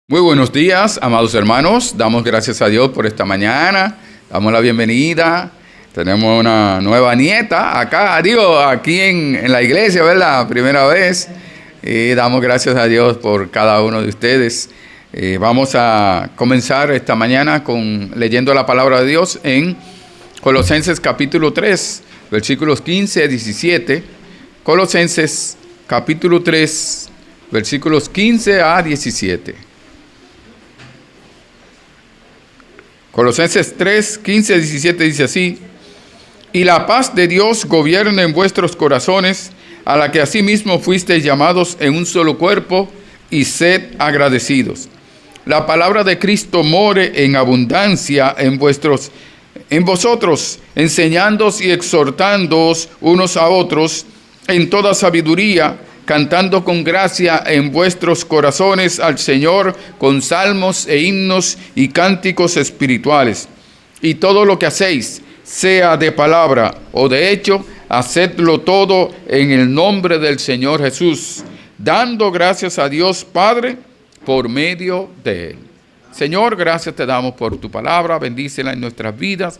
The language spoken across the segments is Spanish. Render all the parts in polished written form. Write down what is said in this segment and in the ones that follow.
Muy buenos días, amados hermanos. Damos gracias a Dios por esta mañana. Damos la bienvenida. Tenemos una nueva nieta acá, aquí en la iglesia, ¿verdad? Primera vez. Y damos gracias a Dios por cada uno de ustedes. Vamos a comenzar esta mañana leyendo la palabra de Dios en Colosenses capítulo 3, versículos 15 a 17. Colosenses capítulo 3, versículos 15 a 17. Colosenses 3, 15 a 17 dice así: y la paz de Dios gobierne en vuestros corazones, a la que asimismo fuisteis llamados en un solo cuerpo, y sed agradecidos. La palabra de Cristo more en abundancia en vosotros, enseñándoos y exhortándoos unos a otros en toda sabiduría, cantando con gracia en vuestros corazones al Señor con salmos e himnos y cánticos espirituales. Y todo lo que hacéis, sea de palabra o de hecho, hacedlo todo en el nombre del Señor Jesús, dando gracias a Dios Padre por medio de Él. Señor, gracias te damos por tu palabra, bendícela en nuestras vidas.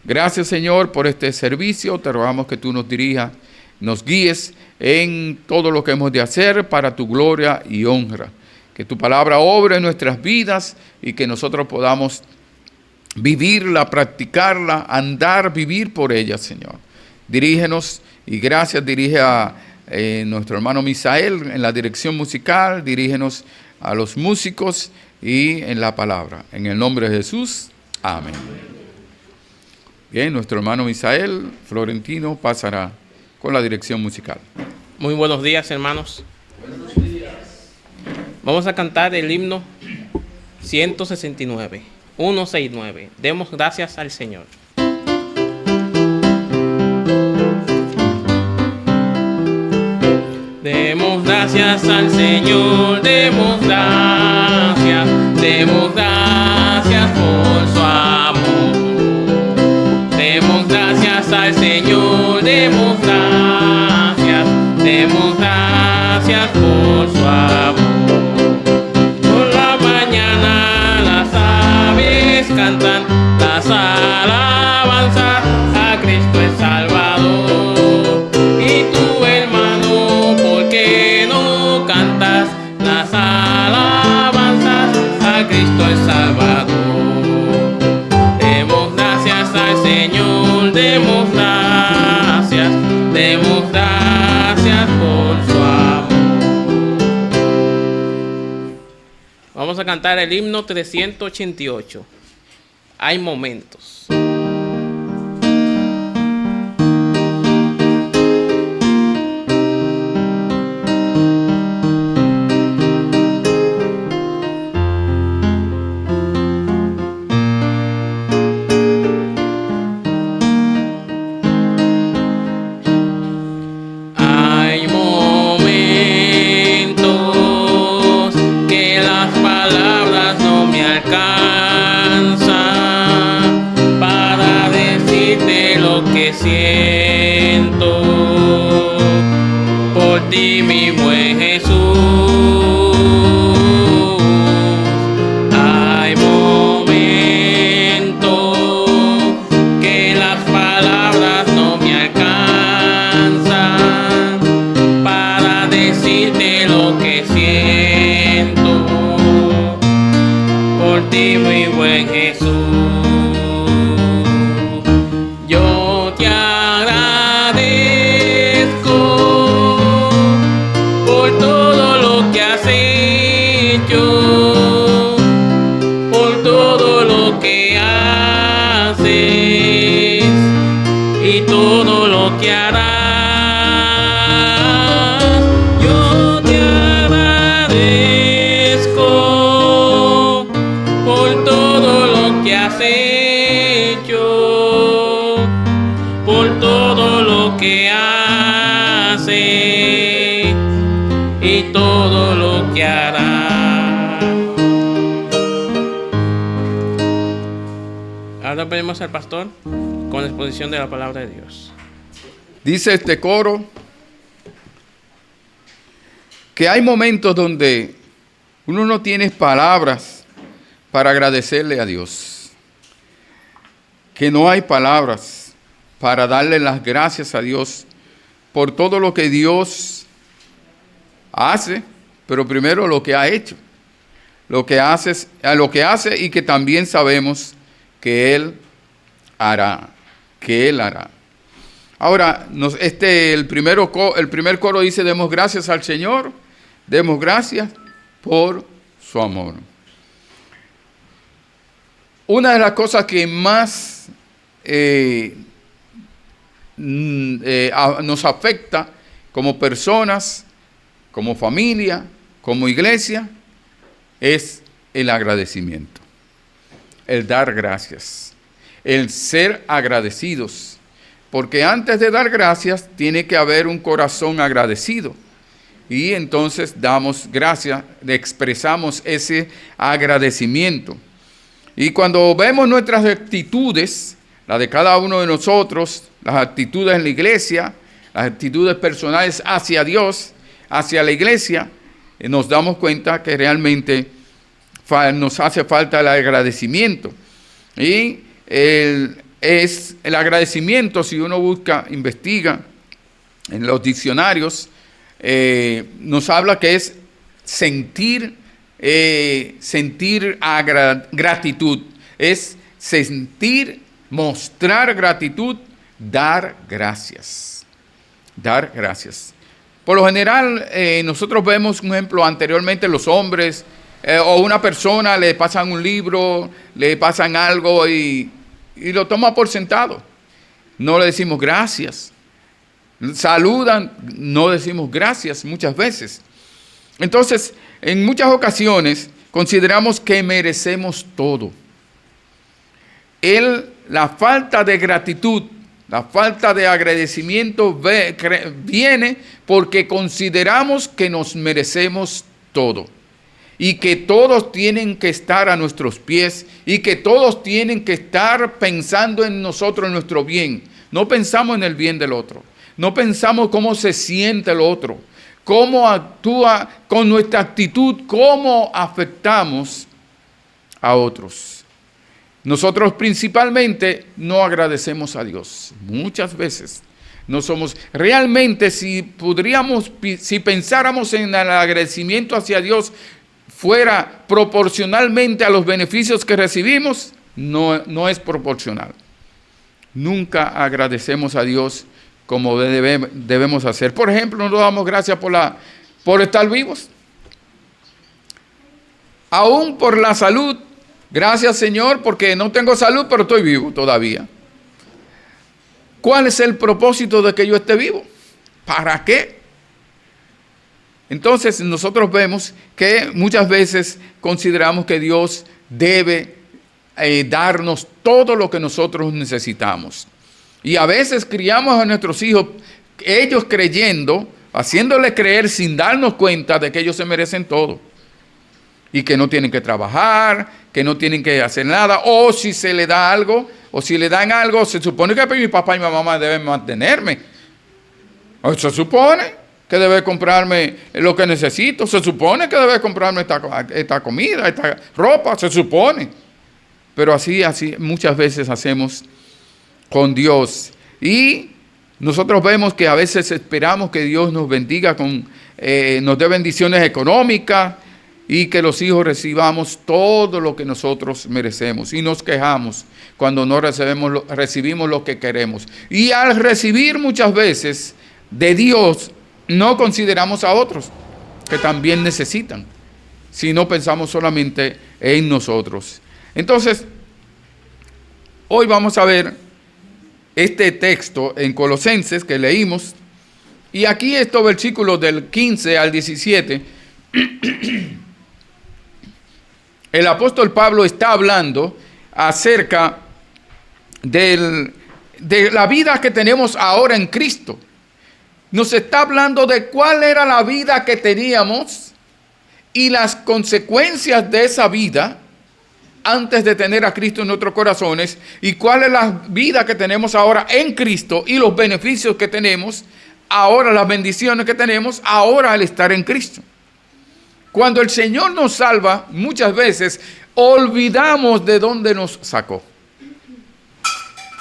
Gracias, Señor, por este servicio. Te rogamos que tú nos dirijas, nos guíes en todo lo que hemos de hacer para tu gloria y honra. Que tu palabra obre en nuestras vidas y que nosotros podamos vivirla, practicarla, andar, vivir por ella, Señor. Dirígenos y gracias, dirige a nuestro hermano Misael en la dirección musical, dirígenos a los músicos y en la palabra. En el nombre de Jesús, amén. Bien, nuestro hermano Misael Florentino pasará con la dirección musical. Muy buenos días, hermanos. Buenos días. Vamos a cantar el himno 169, 169. Demos gracias al Señor. Demos gracias al Señor, demos gracias por su amor. Demos gracias al Señor, demos gracias por su amor. Por la mañana las aves cantan las alabanzas a Cristo el Salvador. Y tú, hermano, ¿por qué no cantas las alabanzas a Cristo el Salvador? Demos gracias al Señor, demos gracias por su amor. Vamos a cantar el himno 388. Hay momentos. Siento por ti, mi buen Jesús. Hay momentos que las palabras no me alcanzan para decirte lo que siento por ti, mi buen Jesús. Ahora pedimos al pastor con la exposición de la palabra de Dios. Dice este coro que hay momentos donde Uno no tiene palabras para agradecerle a Dios. Que no hay palabras para darle las gracias a Dios por todo lo que Dios hace, pero primero lo que ha hecho. Lo que hace y que también sabemos que Él hará. Ahora, el primer coro dice, demos gracias al Señor, demos gracias por su amor. Una de las cosas que más nos afecta como personas, como familia, como iglesia, es el agradecimiento, el dar gracias, el ser agradecidos. Porque antes de dar gracias, tiene que haber un corazón agradecido. Y entonces damos gracias, expresamos ese agradecimiento. Y cuando vemos nuestras actitudes, la de cada uno de nosotros, las actitudes en la iglesia, las actitudes personales hacia Dios, hacia la iglesia, nos damos cuenta que realmente nos hace falta el agradecimiento. Y el agradecimiento, si uno busca, investiga en los diccionarios, nos habla que es sentir gratitud, es sentir, mostrar gratitud, dar gracias. Dar gracias. Por lo general, nosotros vemos, un ejemplo, anteriormente los hombres o una persona le pasan un libro, le pasan algo y lo toma por sentado. No le decimos gracias. Saludan, no decimos gracias muchas veces. Entonces, en muchas ocasiones consideramos que merecemos todo. La falta de gratitud, la falta de agradecimiento viene porque consideramos que nos merecemos todo. Y que todos tienen que estar a nuestros pies y que todos tienen que estar pensando en nosotros, en nuestro bien. No pensamos en el bien del otro. No pensamos cómo se siente el otro, cómo actúa con nuestra actitud, cómo afectamos a otros. Nosotros principalmente no agradecemos a Dios. Muchas veces no somos, realmente si pensáramos en el agradecimiento hacia Dios, fuera proporcionalmente a los beneficios que recibimos, no es proporcional. Nunca agradecemos a Dios como debemos hacer. Por ejemplo, nos damos gracias por estar vivos. Aún por la salud. Gracias, Señor, porque no tengo salud, pero estoy vivo todavía. ¿Cuál es el propósito de que yo esté vivo? ¿Para qué? Entonces nosotros vemos que muchas veces consideramos que Dios debe darnos todo lo que nosotros necesitamos. Y a veces criamos a nuestros hijos, ellos creyendo, haciéndoles creer sin darnos cuenta de que ellos se merecen todo. Y que no tienen que trabajar, que no tienen que hacer nada, o si se le da algo, o si le dan algo, se supone que mi papá y mi mamá deben mantenerme. O se supone que debe comprarme lo que necesito, se supone que debe comprarme esta comida, esta ropa, se supone. Pero así muchas veces hacemos con Dios. Y nosotros vemos que a veces esperamos que Dios nos bendiga, nos dé bendiciones económicas y que los hijos recibamos todo lo que nosotros merecemos. Y nos quejamos cuando no recibimos lo que queremos. Y al recibir muchas veces de Dios, no consideramos a otros que también necesitan, sino pensamos solamente en nosotros. Entonces, hoy vamos a ver este texto en Colosenses que leímos, y aquí estos versículos del 15 al 17, el apóstol Pablo está hablando acerca de la vida que tenemos ahora en Cristo. Nos está hablando de cuál era la vida que teníamos y las consecuencias de esa vida antes de tener a Cristo en nuestros corazones, y cuál es la vida que tenemos ahora en Cristo y los beneficios que tenemos ahora, las bendiciones que tenemos ahora al estar en Cristo. Cuando el Señor nos salva, muchas veces olvidamos de dónde nos sacó.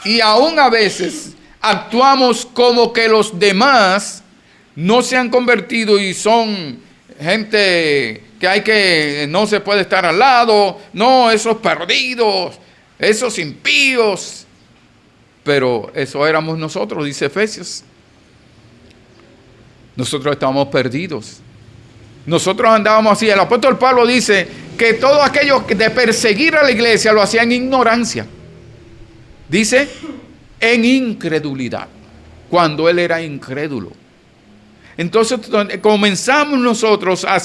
Y aún a veces actuamos como que los demás no se han convertido y son gente que no se puede estar al lado, no, esos perdidos, esos impíos. Pero eso éramos nosotros, dice Efesios. Nosotros estábamos perdidos. Nosotros andábamos así. El apóstol Pablo dice que todo aquello de perseguir a la iglesia lo hacía en ignorancia. Dice, en incredulidad, cuando él era incrédulo. Entonces comenzamos nosotros a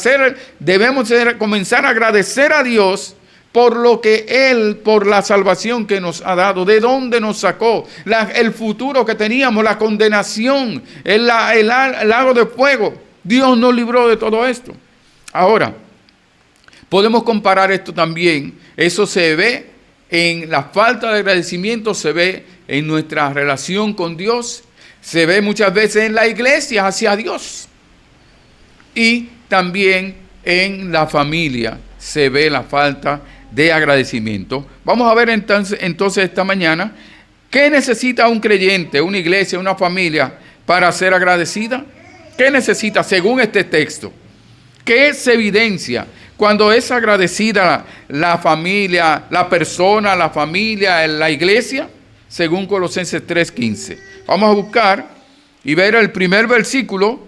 comenzar a agradecer a Dios por lo que Él, por la salvación que nos ha dado, de dónde nos sacó, el futuro que teníamos, la condenación, el lago de fuego. Dios nos libró de todo esto. Ahora, podemos comparar esto también. Eso se ve en la falta de agradecimiento, se ve en nuestra relación con Dios, se ve muchas veces en la iglesia hacia Dios. Y también en la familia se ve la falta de agradecimiento. Vamos a ver entonces esta mañana qué necesita un creyente, una iglesia, una familia para ser agradecida. ¿Qué necesita según este texto? ¿Qué se evidencia cuando es agradecida la familia, la persona, la familia, la iglesia? Según Colosenses 3:15. Vamos a buscar y ver el primer versículo,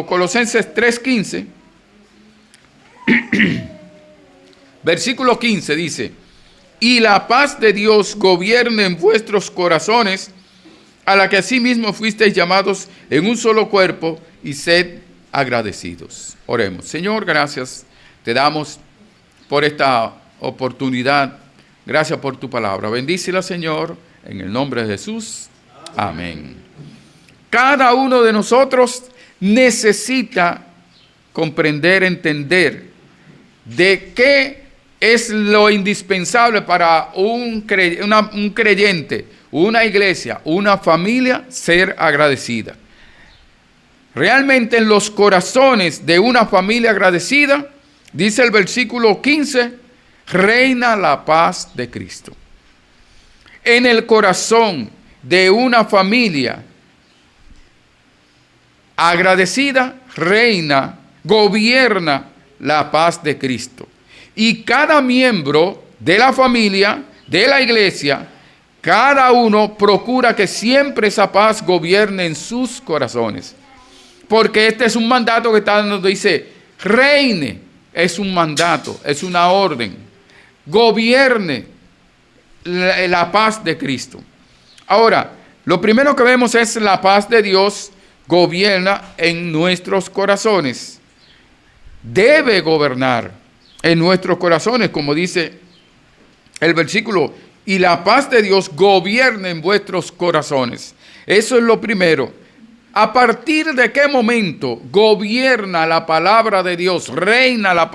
Colosenses 3:15. Versículo 15 dice, y la paz de Dios gobierne en vuestros corazones, a la que asimismo fuisteis llamados en un solo cuerpo, y sed agradecidos. Oremos. Señor, gracias te damos por esta oportunidad. Gracias por tu palabra. Bendícela, Señor, en el nombre de Jesús. Amén. Cada uno de nosotros necesita comprender, entender de qué es lo indispensable para un creyente, una iglesia, una familia, ser agradecida. Realmente en los corazones de una familia agradecida, dice el versículo 15, reina la paz de Cristo. En el corazón de una familia agradecida, gobierna la paz de Cristo. Y cada miembro de la familia, de la iglesia, cada uno procura que siempre esa paz gobierne en sus corazones. Porque este es un mandato que está dando, dice, reine, es un mandato, es una orden. Gobierne la paz de Cristo. Ahora, lo primero que vemos es la paz de Dios gobierna en nuestros corazones. Debe gobernar en nuestros corazones, como dice el versículo, y la paz de Dios gobierna en vuestros corazones. Eso es lo primero. ¿A partir de qué momento gobierna la palabra de Dios, reina la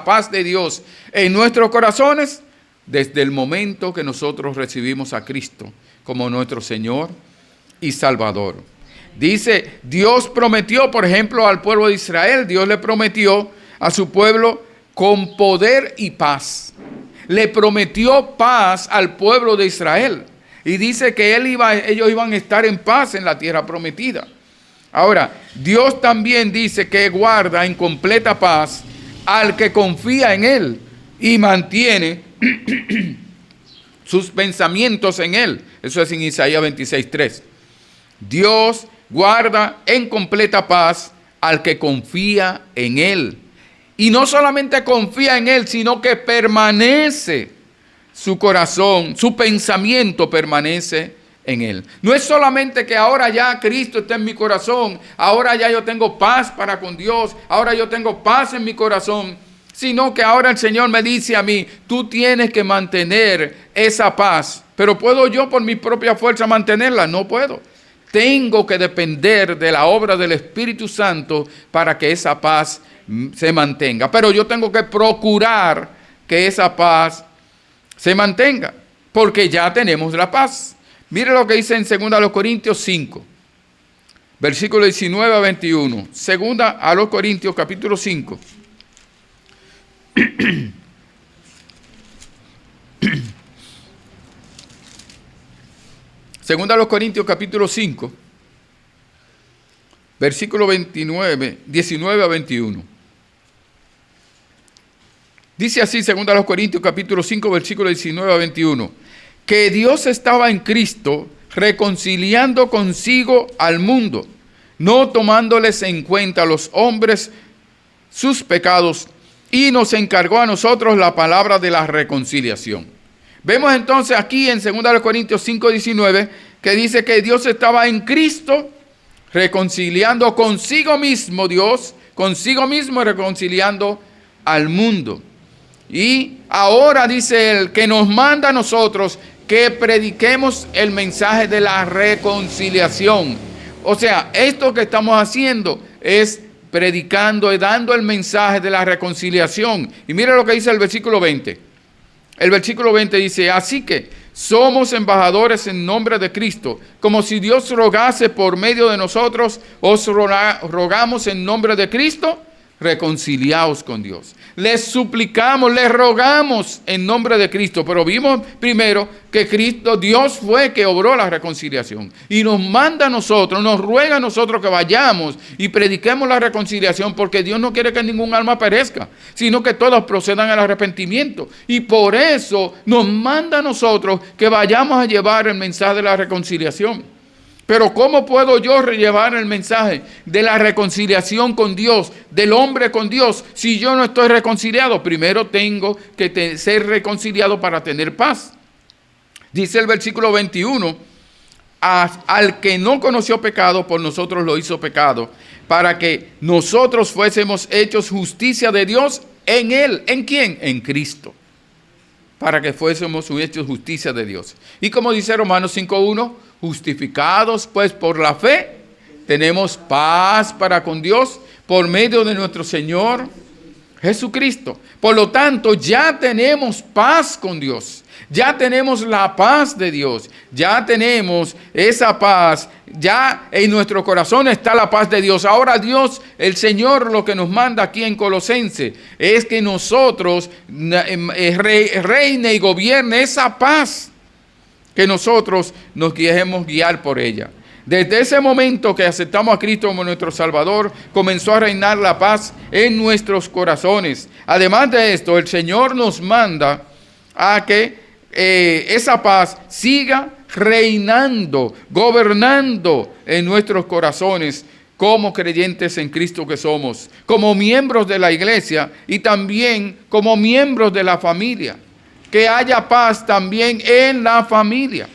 paz de Dios en nuestros corazones? Desde el momento que nosotros recibimos a Cristo como nuestro Señor y Salvador. Dice, Dios prometió, por ejemplo, al pueblo de Israel, Dios le prometió a su pueblo con poder y paz. Le prometió paz al pueblo de Israel. Y dice que ellos iban a estar en paz en la tierra prometida. Ahora, Dios también dice que guarda en completa paz al que confía en Él y mantiene sus pensamientos en Él. Eso es en Isaías 26:3. Dios guarda en completa paz al que confía en Él. Y no solamente confía en Él, sino que permanece su corazón, su pensamiento permanece en Él. No es solamente que ahora ya Cristo está en mi corazón, ahora ya yo tengo paz para con Dios, ahora yo tengo paz en mi corazón, sino que ahora el Señor me dice a mí, tú tienes que mantener esa paz. Pero ¿puedo yo por mi propia fuerza mantenerla? No puedo. Tengo que depender de la obra del Espíritu Santo para que esa paz se mantenga. Pero yo tengo que procurar que esa paz se mantenga, porque ya tenemos la paz. Mire lo que dice en 2 Corintios 5. versículo 19 a 21. Segunda a los Corintios, capítulo 5. Segunda a los Corintios, capítulo 5, versículo 19 a 21. Dice así, segunda a los Corintios, capítulo 5, versículo 19 a 21. Que Dios estaba en Cristo reconciliando consigo al mundo, no tomándoles en cuenta a los hombres sus pecados, y nos encargó a nosotros la palabra de la reconciliación. Vemos entonces aquí en 2 Corintios 5:19 que dice que Dios estaba en Cristo reconciliando consigo mismo, Dios consigo mismo reconciliando al mundo. Y ahora dice él que nos manda a nosotros que prediquemos el mensaje de la reconciliación. O sea, esto que estamos haciendo es predicando y dando el mensaje de la reconciliación. Y mira lo que dice el versículo 20. El versículo 20 dice, así que somos embajadores en nombre de Cristo, como si Dios rogase por medio de nosotros, os rogamos en nombre de Cristo, reconciliaos con Dios. Les suplicamos, les rogamos en nombre de Cristo. Pero vimos primero que Cristo, Dios fue que obró la reconciliación. Y nos manda a nosotros, nos ruega a nosotros que vayamos y prediquemos la reconciliación, porque Dios no quiere que ningún alma perezca, sino que todos procedan al arrepentimiento. Y por eso nos manda a nosotros que vayamos a llevar el mensaje de la reconciliación. Pero ¿cómo puedo yo llevar el mensaje de la reconciliación con Dios, del hombre con Dios, si yo no estoy reconciliado? Primero tengo que ser reconciliado para tener paz. Dice el versículo 21, al que no conoció pecado, por nosotros lo hizo pecado, para que nosotros fuésemos hechos justicia de Dios en Él. ¿En quién? En Cristo. Para que fuésemos hechos justicia de Dios. Y como dice Romanos 5:1, justificados pues por la fe, tenemos paz para con Dios por medio de nuestro Señor Jesucristo. Por lo tanto, ya tenemos paz con Dios. Ya tenemos la paz de Dios. Ya tenemos esa paz. Ya en nuestro corazón está la paz de Dios. Ahora Dios, el Señor, lo que nos manda aquí en Colosenses es que nosotros reine y gobierne esa paz, que nosotros nos dejemos guiar por ella. Desde ese momento que aceptamos a Cristo como nuestro Salvador, comenzó a reinar la paz en nuestros corazones. Además de esto, el Señor nos manda a que esa paz siga reinando, gobernando en nuestros corazones como creyentes en Cristo que somos, como miembros de la iglesia y también como miembros de la familia. Que haya paz también en la familia.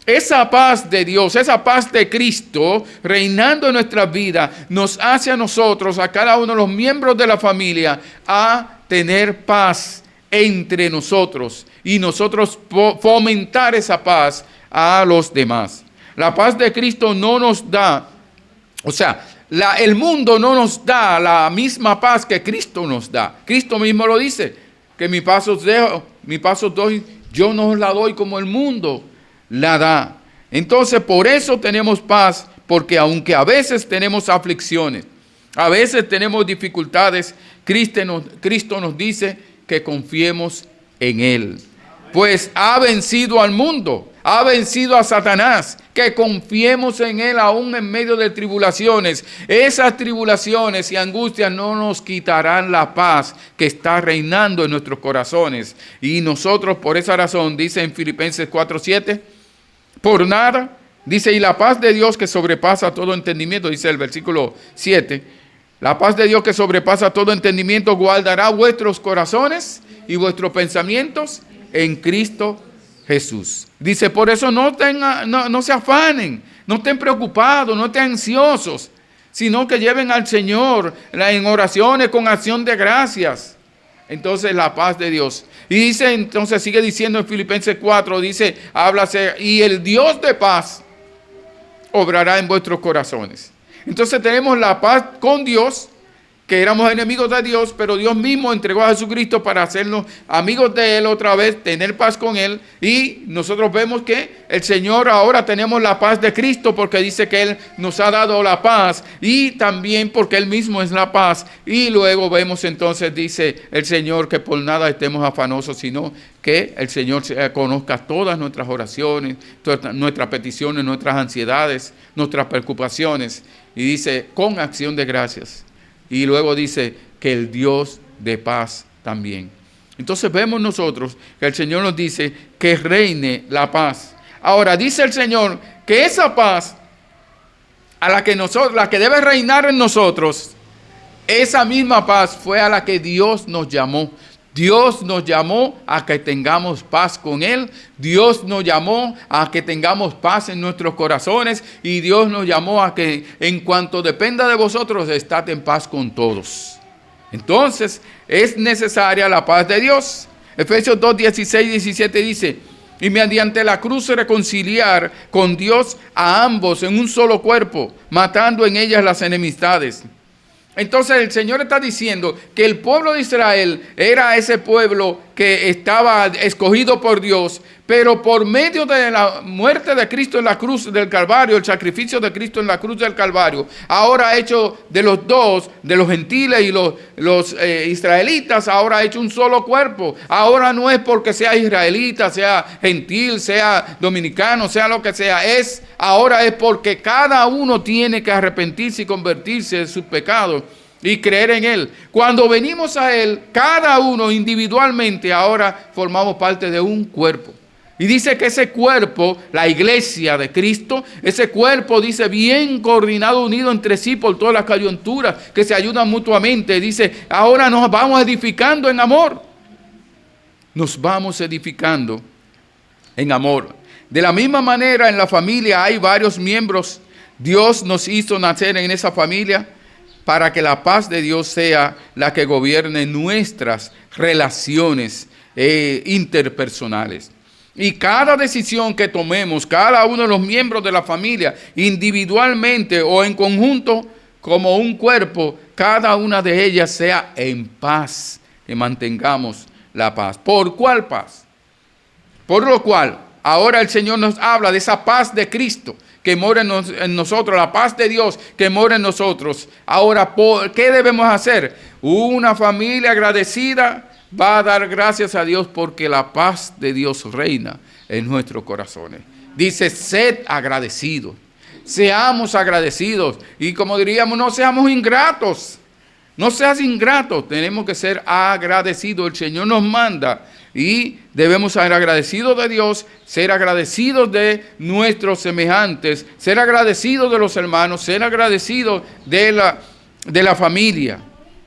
Esa paz de Dios, esa paz de Cristo reinando en nuestra vida, nos hace a nosotros, a cada uno de los miembros de la familia, a tener paz entre nosotros y nosotros fomentar esa paz a los demás. La paz de Cristo no nos da, o sea, el mundo no nos da la misma paz que Cristo nos da. Cristo mismo lo dice, que mi paz os dejo, mi paz os doy, yo no os la doy como el mundo la da. Entonces, por eso tenemos paz, porque aunque a veces tenemos aflicciones, a veces tenemos dificultades, Cristo nos dice que confiemos en Él. Pues ha vencido al mundo, ha vencido a Satanás, que confiemos en Él aún en medio de tribulaciones. Esas tribulaciones y angustias no nos quitarán la paz que está reinando en nuestros corazones. Y nosotros por esa razón, dice en Filipenses 4:7, por nada, dice, y la paz de Dios que sobrepasa todo entendimiento, dice el versículo 7, la paz de Dios que sobrepasa todo entendimiento guardará vuestros corazones y vuestros pensamientos en Cristo Jesús. Dice, por eso no se afanen, no estén preocupados, no estén ansiosos, sino que lleven al Señor en oraciones con acción de gracias. Entonces la paz de Dios. Y dice, entonces sigue diciendo en Filipenses 4, dice, háblase, y el Dios de paz obrará en vuestros corazones. Entonces tenemos la paz con Dios que éramos enemigos de Dios, pero Dios mismo entregó a Jesucristo para hacernos amigos de Él otra vez, tener paz con Él. Y nosotros vemos que el Señor ahora tenemos la paz de Cristo, porque dice que Él nos ha dado la paz, y también porque Él mismo es la paz. Y luego vemos entonces, dice el Señor, que por nada estemos afanosos, sino que el Señor conozca todas nuestras oraciones, todas nuestras peticiones, nuestras ansiedades, nuestras preocupaciones. Y dice, con acción de gracias. Y luego dice que el Dios de paz también. Entonces vemos nosotros que el Señor nos dice que reine la paz. Ahora dice el Señor que esa paz a la que debe reinar en nosotros, esa misma paz fue a la que Dios nos llamó. Dios nos llamó a que tengamos paz con Él. Dios nos llamó a que tengamos paz en nuestros corazones. Y Dios nos llamó a que en cuanto dependa de vosotros, estad en paz con todos. Entonces, es necesaria la paz de Dios. Efesios 2, 16, 17 dice, y mediante la cruz reconciliar con Dios a ambos en un solo cuerpo, matando en ellas las enemistades. Entonces el Señor está diciendo que el pueblo de Israel era ese pueblo que estaba escogido por Dios, pero por medio de la muerte de Cristo en la cruz del Calvario, el sacrificio de Cristo en la cruz del Calvario, ahora ha hecho de los dos, de los gentiles y los israelitas, ahora ha hecho un solo cuerpo. Ahora no es porque sea israelita, sea gentil, sea dominicano, sea lo que sea, ahora es porque cada uno tiene que arrepentirse y convertirse de sus pecados y creer en Él. Cuando venimos a Él, cada uno individualmente ahora formamos parte de un cuerpo. Y dice que ese cuerpo, la iglesia de Cristo, ese cuerpo dice bien coordinado, unido entre sí por todas las coyunturas, que se ayudan mutuamente. Dice, ahora nos vamos edificando en amor. Nos vamos edificando en amor. De la misma manera en la familia hay varios miembros. Dios nos hizo nacer en esa familia para que la paz de Dios sea la que gobierne nuestras relaciones interpersonales. Y cada decisión que tomemos, cada uno de los miembros de la familia, individualmente o en conjunto, como un cuerpo, cada una de ellas sea en paz, que mantengamos la paz. ¿Por cuál paz? Por lo cual, ahora el Señor nos habla de esa paz de Cristo que mora en nosotros, la paz de Dios que mora en nosotros. Ahora, ¿qué debemos hacer? Una familia agradecida va a dar gracias a Dios porque la paz de Dios reina en nuestros corazones. Dice, sed agradecidos, seamos agradecidos. Y como diríamos, no seamos ingratos. No seas ingrato, tenemos que ser agradecidos. El Señor nos manda y debemos ser agradecidos de Dios, ser agradecidos de nuestros semejantes, ser agradecidos de los hermanos, ser agradecidos de la familia.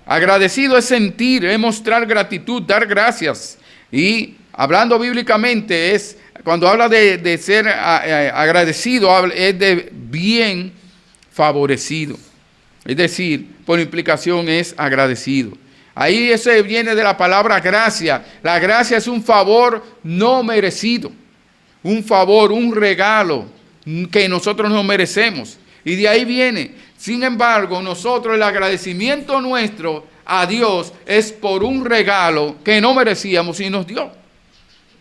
Agradecido es sentir, es mostrar gratitud, dar gracias. Y hablando bíblicamente, cuando habla de ser agradecido, es de bien favorecido. Es decir, por implicación es agradecido. Ahí ese viene de la palabra gracia. La gracia es un favor no merecido. Un favor, un regalo que nosotros no merecemos. Y de ahí viene. Sin embargo, nosotros el agradecimiento nuestro a Dios es por un regalo que no merecíamos y nos dio.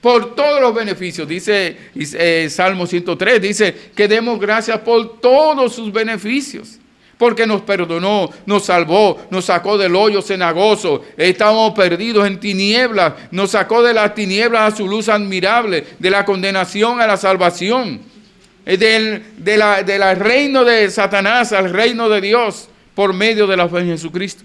Por todos los beneficios, dice Salmo 103, dice que demos gracias por todos sus beneficios. Porque nos perdonó, nos salvó, nos sacó del hoyo cenagoso, estábamos perdidos en tinieblas, nos sacó de las tinieblas a su luz admirable, de la condenación a la salvación, del reino de Satanás al reino de Dios, por medio de la fe en Jesucristo.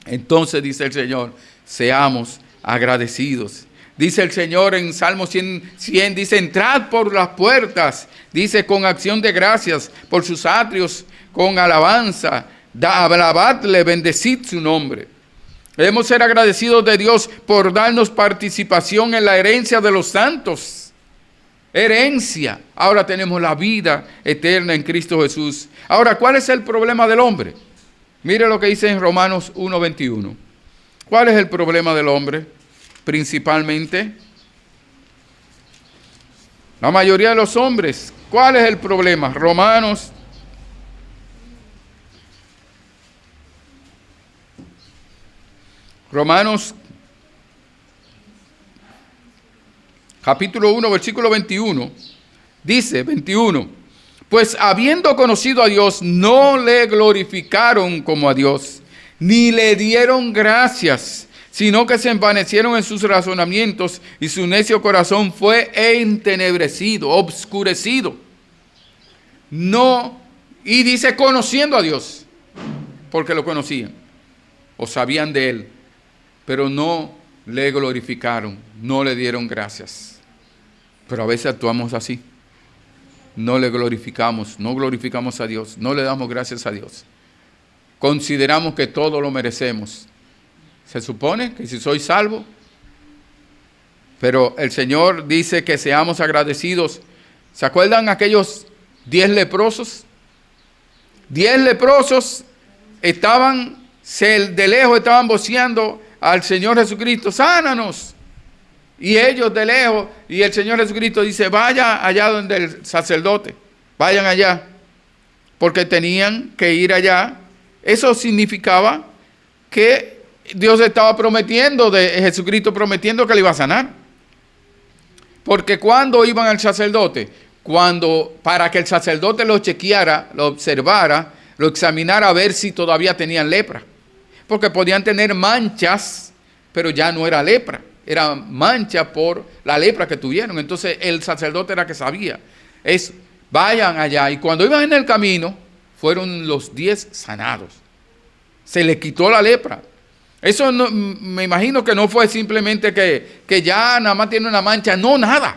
Entonces dice el Señor, seamos agradecidos. Dice el Señor en Salmo 100, dice, entrad por las puertas, dice, con acción de gracias, por sus atrios, con alabanza, alabadle, bendecid su nombre. Debemos ser agradecidos de Dios por darnos participación en la herencia de los santos. Herencia. Ahora tenemos la vida eterna en Cristo Jesús. Ahora, ¿cuál es el problema del hombre? Mire lo que dice en Romanos 1:21. ¿Cuál es el problema del hombre? Principalmente, la mayoría de los hombres. ¿Cuál es el problema? Romanos Romanos capítulo 1, versículo 21, dice 21, pues habiendo conocido a Dios, no le glorificaron como a Dios, ni le dieron gracias, sino que se envanecieron en sus razonamientos y su necio corazón fue entenebrecido, obscurecido. No, y dice conociendo a Dios, porque lo conocían o sabían de Él, pero no le glorificaron, no le dieron gracias. Pero a veces actuamos así, no le glorificamos, no glorificamos a Dios, no le damos gracias a Dios. Consideramos que todo lo merecemos. Se supone que si soy salvo, pero el Señor dice que seamos agradecidos. ¿Se acuerdan aquellos 10 leprosos? 10 leprosos estaban, de lejos estaban voceando al Señor Jesucristo, sánanos. Y ellos de lejos, y el Señor Jesucristo dice, vaya allá donde el sacerdote, vayan allá, porque tenían que ir allá. Eso significaba que Dios estaba prometiendo, Jesucristo prometiendo que le iba a sanar. Porque cuando iban al sacerdote, para que el sacerdote lo chequeara, lo observara, lo examinara a ver si todavía tenían lepra. Porque podían tener manchas, pero ya no era lepra, era mancha por la lepra que tuvieron. Entonces el sacerdote era que sabía. Vayan allá. Y cuando iban en el camino, fueron los 10 sanados. Se les quitó la lepra. Eso no, me imagino que no fue simplemente que ya nada más tiene una mancha, no, nada.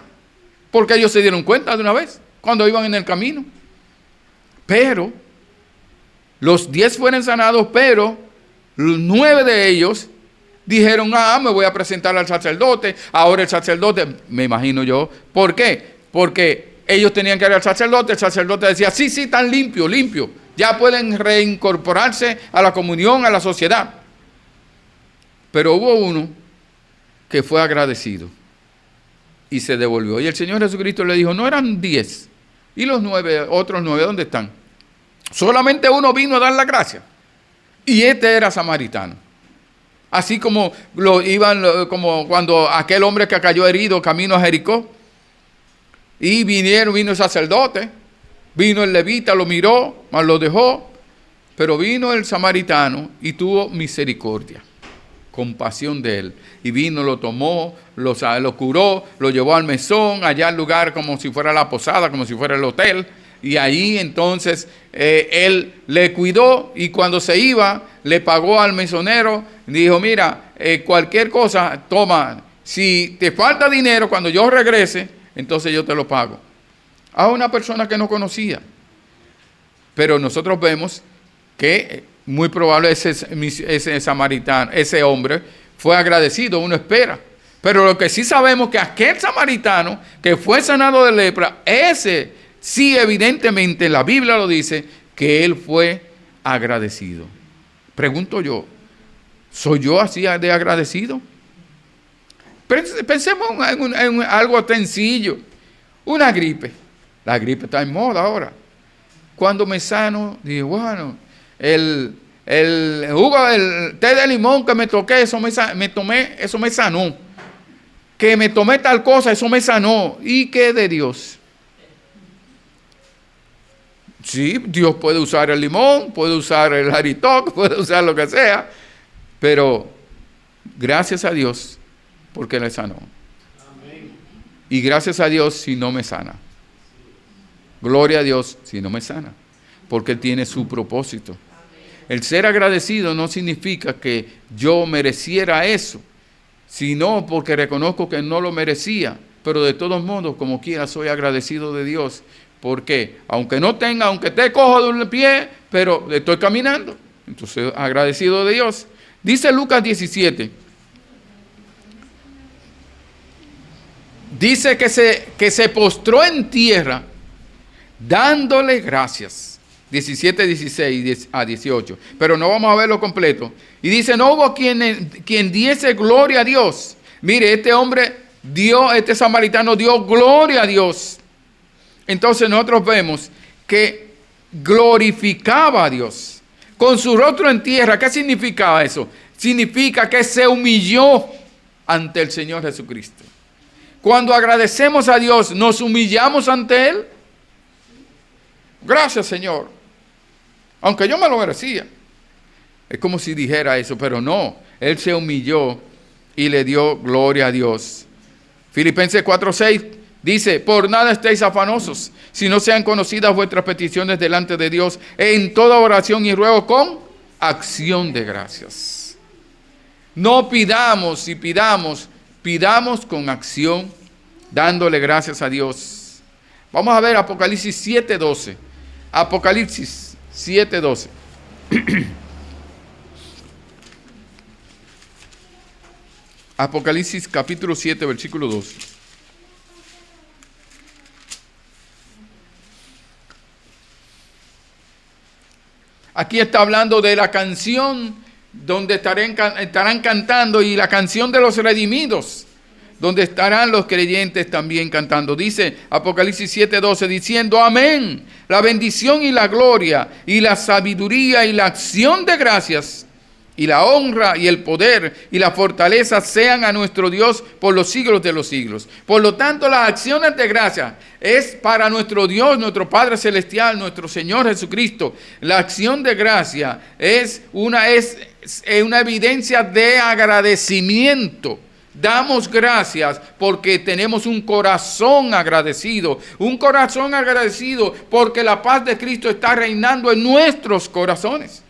Porque ellos se dieron cuenta de una vez, cuando iban en el camino. Pero, los 10 fueron sanados, pero los 9 de ellos dijeron, me voy a presentar al sacerdote. Ahora el sacerdote, me imagino yo, ¿por qué? Porque ellos tenían que ir al sacerdote, el sacerdote decía, sí, están limpios, ya pueden reincorporarse a la comunión, a la sociedad. Pero hubo uno que fue agradecido y se devolvió. Y el Señor Jesucristo le dijo, no eran 10. ¿Y los 9, otros 9, dónde están? Solamente uno vino a dar la gracia. Y este era samaritano. Así como como cuando aquel hombre que cayó herido camino a Jericó. Y vino el sacerdote, vino el levita, lo miró, mas lo dejó. Pero vino el samaritano y tuvo misericordia, compasión de él. Y vino, lo tomó, lo curó, lo llevó al mesón, allá al lugar como si fuera la posada, como si fuera el hotel. Y ahí entonces él le cuidó y cuando se iba, le pagó al mesonero. Dijo, mira, cualquier cosa, toma, si te falta dinero, cuando yo regrese, entonces yo te lo pago. A una persona que no conocía. Pero nosotros vemos que muy probable ese samaritano, ese hombre, fue agradecido, uno espera. Pero lo que sí sabemos que aquel samaritano que fue sanado de lepra, ese sí evidentemente la Biblia lo dice, que él fue agradecido. Pregunto yo, ¿soy yo así de agradecido? Pensemos en algo sencillo. Una gripe. La gripe está en moda ahora. Cuando me sano, digo, bueno, el jugo, el té de limón que me tomé, eso me sanó. Que me tomé tal cosa, eso me sanó. ¿Y qué de Dios? Sí, Dios puede usar el limón, puede usar el haritoc, puede usar lo que sea, pero gracias a Dios porque le sanó. Amén. Y gracias a Dios si no me sana. Gloria a Dios si no me sana, porque Él tiene su propósito. El ser agradecido no significa que yo mereciera eso, sino porque reconozco que no lo merecía, pero de todos modos, como quiera, soy agradecido de Dios. Porque aunque no tenga, aunque esté cojo de un pie, pero estoy caminando, entonces agradecido de Dios. Dice Lucas 17, dice que se postró en tierra dándole gracias. 17, 16 a 18, pero no vamos a verlo completo. Y dice, no hubo quien diese gloria a Dios. Mire, este samaritano dio gloria a Dios. Entonces nosotros vemos que glorificaba a Dios. con su rostro en tierra. ¿Qué significa eso? Significa que se humilló ante el Señor Jesucristo. Cuando agradecemos a Dios, ¿nos humillamos ante Él? Gracias, Señor. Aunque yo me lo merecía. Es como si dijera eso, pero no. Él se humilló y le dio gloria a Dios. Filipenses 4:6 dice, por nada estéis afanosos, si no sean conocidas vuestras peticiones delante de Dios, en toda oración y ruego con acción de gracias. No pidamos y pidamos con acción, dándole gracias a Dios. Vamos a ver Apocalipsis 7:12. Apocalipsis 7:12. Apocalipsis capítulo 7, versículo 12. Aquí está hablando de la canción donde estarán cantando, y la canción de los redimidos, donde estarán los creyentes también cantando. Dice Apocalipsis 7:12, diciendo, amén, la bendición y la gloria y la sabiduría y la acción de gracias y la honra y el poder y la fortaleza sean a nuestro Dios por los siglos de los siglos. Por lo tanto, las acciones de gracia es para nuestro Dios, nuestro Padre Celestial, nuestro Señor Jesucristo. La acción de gracia es una evidencia de agradecimiento. Damos gracias porque tenemos un corazón agradecido porque la paz de Cristo está reinando en nuestros corazones.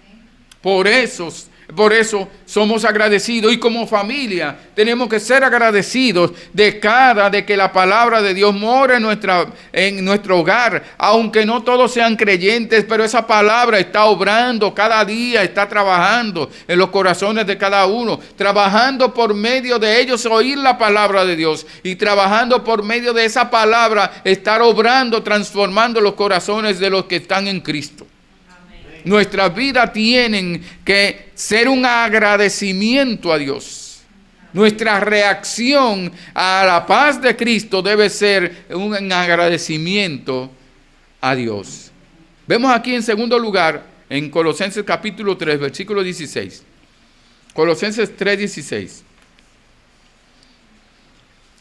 Por eso somos agradecidos, y como familia tenemos que ser agradecidos de que la palabra de Dios mora en nuestro hogar, aunque no todos sean creyentes, pero esa palabra está obrando cada día, está trabajando en los corazones de cada uno, trabajando por medio de ellos oír la palabra de Dios, y trabajando por medio de esa palabra estar obrando, transformando los corazones de los que están en Cristo. Nuestras vidas tienen que ser un agradecimiento a Dios. Nuestra reacción a la paz de Cristo debe ser un agradecimiento a Dios. Vemos aquí en segundo lugar, en Colosenses capítulo 3, versículo 16. Colosenses 3:16.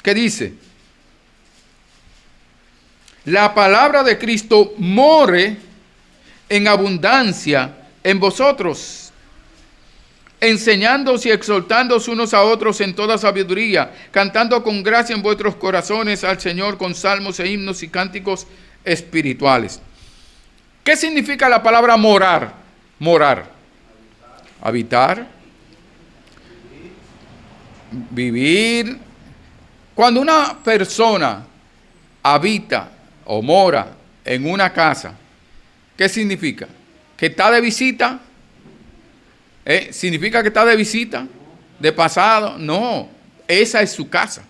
¿Qué dice? La palabra de Cristo more en abundancia en vosotros, enseñándoos y exhortándoos unos a otros en toda sabiduría, cantando con gracia en vuestros corazones al Señor con salmos e himnos y cánticos espirituales. ¿Qué significa la palabra morar? Morar. Habitar. Vivir. Cuando una persona habita o mora en una casa, ¿qué significa? ¿Que está de visita? ¿Significa que está de visita? ¿De pasado? No, esa es su casa.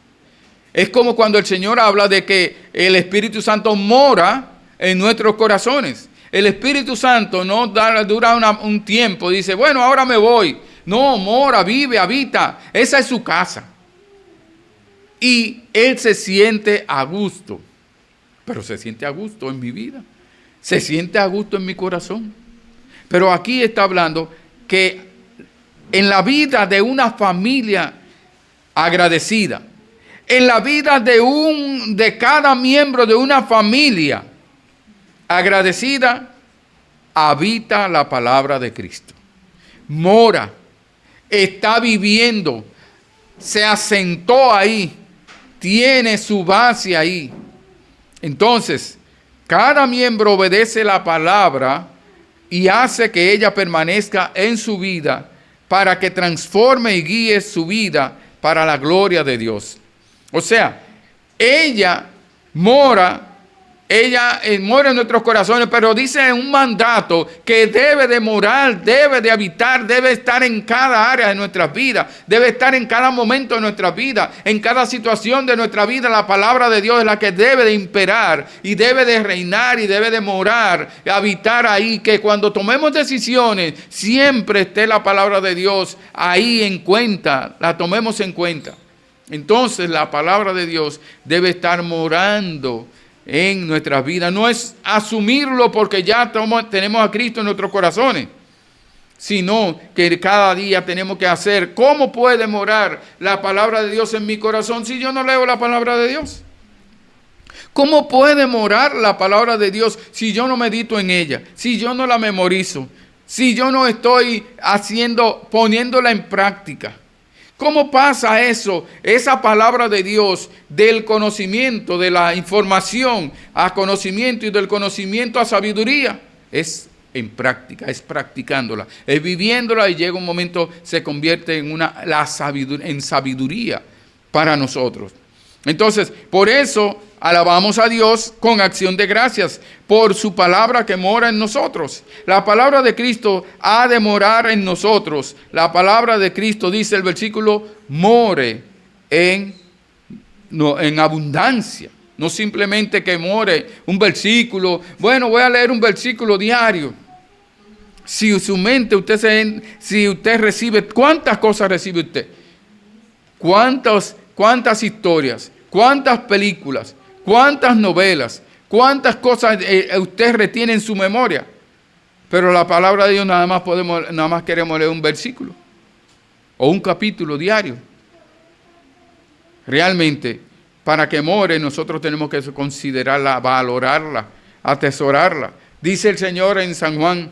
Es como cuando el Señor habla de que el Espíritu Santo mora en nuestros corazones. El Espíritu Santo no dura un tiempo, dice, bueno, ahora me voy. No, mora, vive, habita. Esa es su casa. Y Él se siente a gusto. Pero se siente a gusto en mi vida. Se siente a gusto en mi corazón. Pero aquí está hablando que en la vida de una familia agradecida, en la vida de cada miembro de una familia agradecida, habita la palabra de Cristo. Mora, está viviendo, se asentó ahí, tiene su base ahí. Entonces, cada miembro obedece la palabra y hace que ella permanezca en su vida para que transforme y guíe su vida para la gloria de Dios. O sea, ella mora en nuestros corazones, pero dice un mandato que debe de morar, debe de habitar, debe estar en cada área de nuestras vidas, debe estar en cada momento de nuestra vida, en cada situación de nuestra vida. La palabra de Dios es la que debe de imperar y debe de reinar y debe de morar, habitar ahí, que cuando tomemos decisiones siempre esté la palabra de Dios ahí en cuenta, la tomemos en cuenta. Entonces la palabra de Dios debe estar morando en nuestras vidas. No es asumirlo porque ya tenemos a Cristo en nuestros corazones. sino que cada día tenemos que hacer. ¿Cómo puede morar la palabra de Dios en mi corazón si yo no leo la palabra de Dios? ¿Cómo puede morar la palabra de Dios si yo no medito en ella, si yo no la memorizo, si yo no estoy poniéndola en práctica? ¿Cómo pasa eso? Esa palabra de Dios, del conocimiento, de la información a conocimiento y del conocimiento a sabiduría, es en práctica, es practicándola, es viviéndola, y llega un momento, se convierte en sabiduría para nosotros. Entonces, por eso alabamos a Dios con acción de gracias por su palabra que mora en nosotros. La palabra de Cristo ha de morar en nosotros. La palabra de Cristo, dice el versículo, more en abundancia. No simplemente que more un versículo. Bueno, voy a leer un versículo diario. Si su mente, si usted recibe, ¿cuántas cosas recibe usted? ¿Cuántas historias? ¿Cuántas películas? ¿Cuántas novelas? ¿Cuántas cosas usted retiene en su memoria? Pero la palabra de Dios nada más queremos leer un versículo o un capítulo diario. Realmente, para que more, nosotros tenemos que considerarla, valorarla, atesorarla. Dice el Señor en San Juan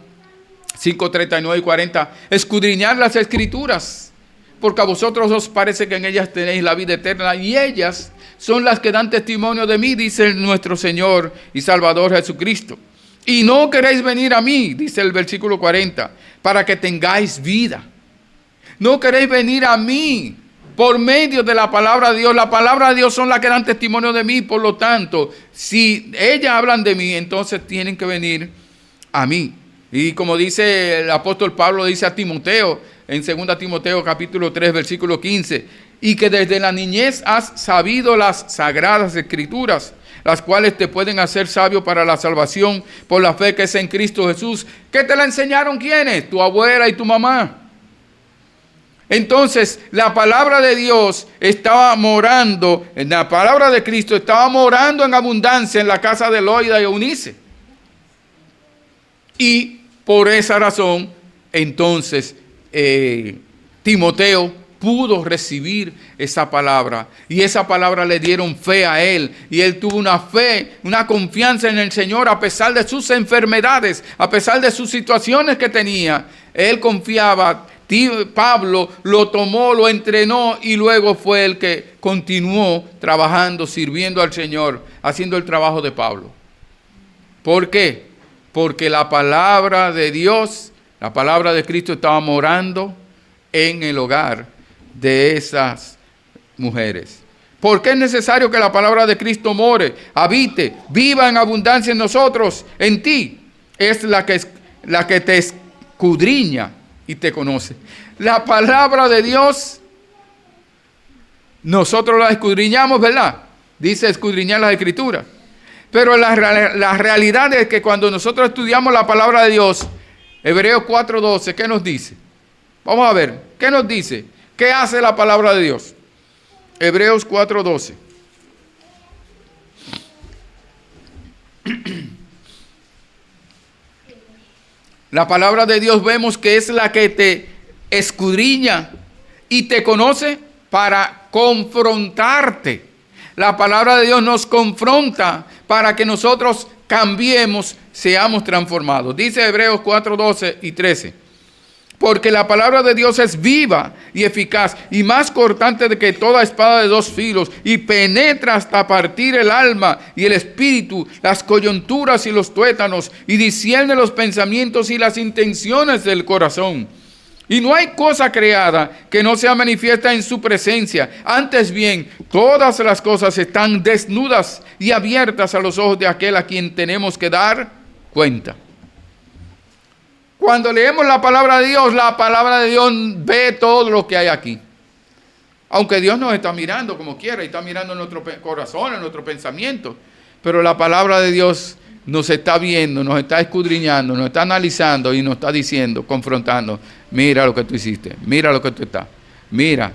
5:39 y 40, escudriñad las Escrituras, porque a vosotros os parece que en ellas tenéis la vida eterna, y ellas son las que dan testimonio de mí, dice nuestro Señor y Salvador Jesucristo. Y no queréis venir a mí, dice el versículo 40, para que tengáis vida. No queréis venir a mí por medio de la palabra de Dios. La palabra de Dios son las que dan testimonio de mí, por lo tanto, si ellas hablan de mí, entonces tienen que venir a mí. Y como dice el apóstol Pablo, dice a Timoteo, en 2 Timoteo capítulo 3, versículo 15, y que desde la niñez has sabido las sagradas escrituras, las cuales te pueden hacer sabio para la salvación por la fe que es en Cristo Jesús. ¿Qué te la enseñaron quiénes? Tu abuela y tu mamá. Entonces, la palabra de Dios estaba morando, la palabra de Cristo estaba morando en abundancia en la casa de Loida y Eunice. Y por esa razón, entonces, Timoteo pudo recibir esa palabra, y esa palabra le dieron fe a él, y él tuvo una fe, una confianza en el Señor a pesar de sus enfermedades, a pesar de sus situaciones que tenía. Él confiaba. Pablo lo tomó, lo entrenó, y luego fue el que continuó trabajando, sirviendo al Señor, haciendo el trabajo de Pablo. ¿Por qué? Porque la palabra de Dios, la palabra de Cristo estaba morando en el hogar de esas mujeres. ¿Por qué es necesario que la palabra de Cristo more, habite, viva en abundancia en nosotros, en ti? Es la que te escudriña y te conoce. La palabra de Dios, nosotros la escudriñamos, ¿verdad? Dice escudriñar las Escrituras. Pero la realidad es que cuando nosotros estudiamos la palabra de Dios, Hebreos 4:12, ¿qué nos dice? Vamos a ver, ¿qué nos dice? ¿Qué hace la palabra de Dios? Hebreos 4:12. La palabra de Dios vemos que es la que te escudriña y te conoce para confrontarte. La palabra de Dios nos confronta para que nosotros cambiemos, seamos transformados. Dice Hebreos 4:12 y 13. Porque la palabra de Dios es viva y eficaz y más cortante que toda espada de dos filos, y penetra hasta partir el alma y el espíritu, las coyunturas y los tuétanos, y discierne los pensamientos y las intenciones del corazón. Y no hay cosa creada que no sea manifiesta en su presencia. Antes bien, todas las cosas están desnudas y abiertas a los ojos de aquel a quien tenemos que dar cuenta. Cuando leemos la palabra de Dios ve todo lo que hay aquí. Aunque Dios nos está mirando como quiera, y está mirando en nuestro corazón, en nuestro pensamiento. Pero la palabra de Dios nos está viendo, nos está escudriñando, nos está analizando y nos está diciendo, confrontando. Mira lo que tú hiciste, mira lo que tú estás, mira.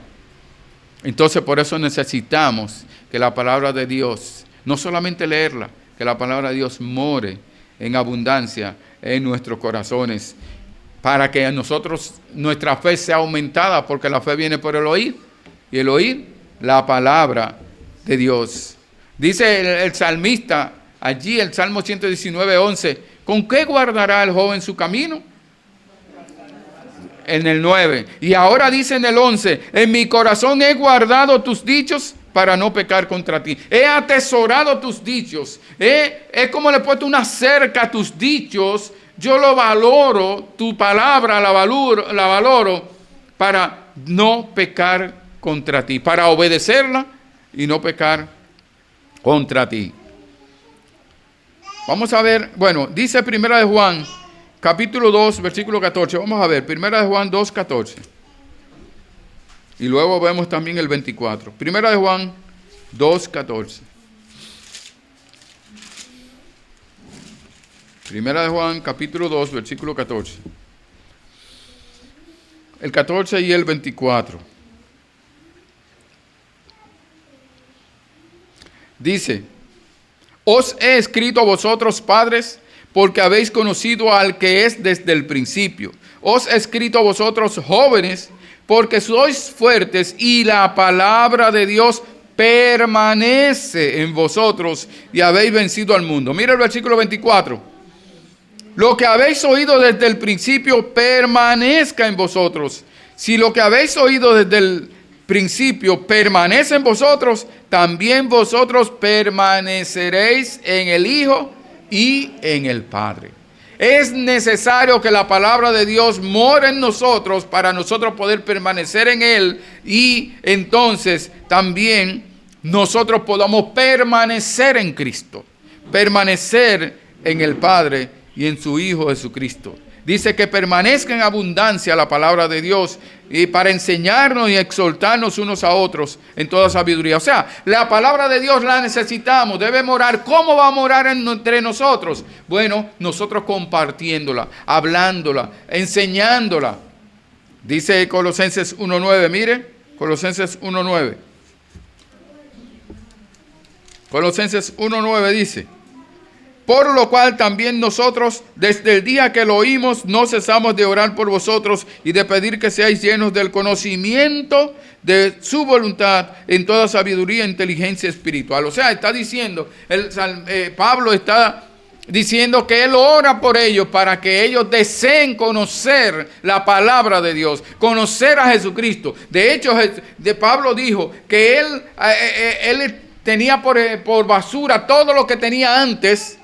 Entonces por eso necesitamos que la palabra de Dios, no solamente leerla, que la palabra de Dios more en abundancia en nuestros corazones. para que nosotros, nuestra fe sea aumentada, porque la fe viene por el oír, y el oír la palabra de Dios. Dice el salmista, allí el Salmo 119:11, ¿con qué guardará el joven su camino? En el 9. Y ahora dice en el 11, en mi corazón he guardado tus dichos para no pecar contra ti. He atesorado tus dichos. Es como le he puesto una cerca a tus dichos. Yo lo valoro, tu palabra la valoro para no pecar contra ti, para obedecerla y no pecar contra ti. Vamos a ver, bueno, dice Primera de Juan, capítulo 2, versículo 14. Vamos a ver, Primera de Juan 2, 14. Y luego vemos también el 24. Primera de Juan 2, 14. Primera de Juan, capítulo 2, versículo 14. El 14 y el 24. Dice, os he escrito a vosotros, padres, porque habéis conocido al que es desde el principio. Os he escrito a vosotros, jóvenes, porque sois fuertes y la palabra de Dios permanece en vosotros y habéis vencido al mundo. Mira el versículo 24. Lo que habéis oído desde el principio permanezca en vosotros. Si lo que habéis oído desde el principio permanece en vosotros, también vosotros permaneceréis en el Hijo y en el Padre. Es necesario que la palabra de Dios more en nosotros para nosotros poder permanecer en Él y entonces también nosotros podamos permanecer en Cristo, permanecer en el Padre y en su Hijo Jesucristo. Dice que permanezca en abundancia la palabra de Dios y para enseñarnos y exhortarnos unos a otros en toda sabiduría. O sea, la palabra de Dios la necesitamos, debe morar. ¿Cómo va a morar entre nosotros? Bueno, nosotros compartiéndola, hablándola, enseñándola. Dice Colosenses 1:9, mire, Colosenses 1:9. Colosenses 1:9 dice, por lo cual también nosotros, desde el día que lo oímos, no cesamos de orar por vosotros y de pedir que seáis llenos del conocimiento de su voluntad en toda sabiduría e inteligencia espiritual. O sea, está diciendo, Pablo está diciendo que él ora por ellos para que ellos deseen conocer la palabra de Dios, conocer a Jesucristo. De hecho, Pablo dijo que él tenía por basura todo lo que tenía antes